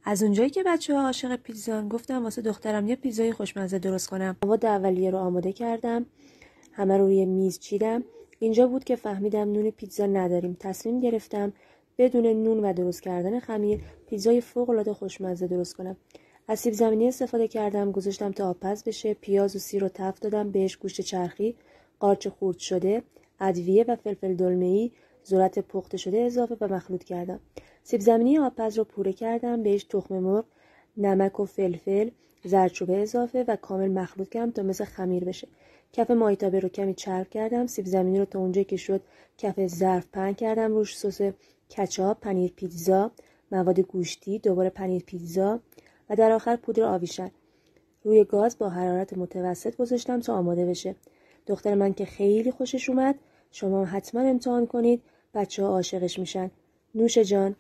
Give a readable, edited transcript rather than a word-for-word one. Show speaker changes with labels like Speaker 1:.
Speaker 1: از اونجایی که بچه‌ها عاشق پیتزان، گفتم واسه دخترم یه پیتزای خوشمزه درست کنم. مواد اولیه رو آماده کردم، همه رو روی میز چیدم. اینجا بود که فهمیدم نون پیتزا نداریم. تصمیم گرفتم بدون نون و درست کردن خمیر پیتزای فوق‌العاده خوشمزه درست کنم. از سیب زمینی استفاده کردم، گذاشتم تا آبپز بشه. پیاز و سیر رو تفت دادم، بهش گوشت چرخی، قارچ خرد شده، ادویه و فلفل دلمه‌ای، ذرت پخته شده اضافه و مخلوط کردم. سیب زمینی آبپز رو پوره کردم، بهش تخم مرغ، نمک و فلفل، زردچوبه اضافه و کامل مخلوط کردم تا مثل خمیر بشه. کف مایتابه رو کمی چرب کردم. سیب زمینی رو تا اونجایی که شد کف ظرف پهن کردم، روش سس کچاپ، پنیر پیتزا، مواد گوشتی، دوباره پنیر پیتزا و در آخر پودر آویشن. روی گاز با حرارت متوسط گذاشتم تا آماده بشه. دختر من که خیلی خوشش اومد. شما حتما امتحان کنید، بچه‌ها عاشقش میشن. نوش جان.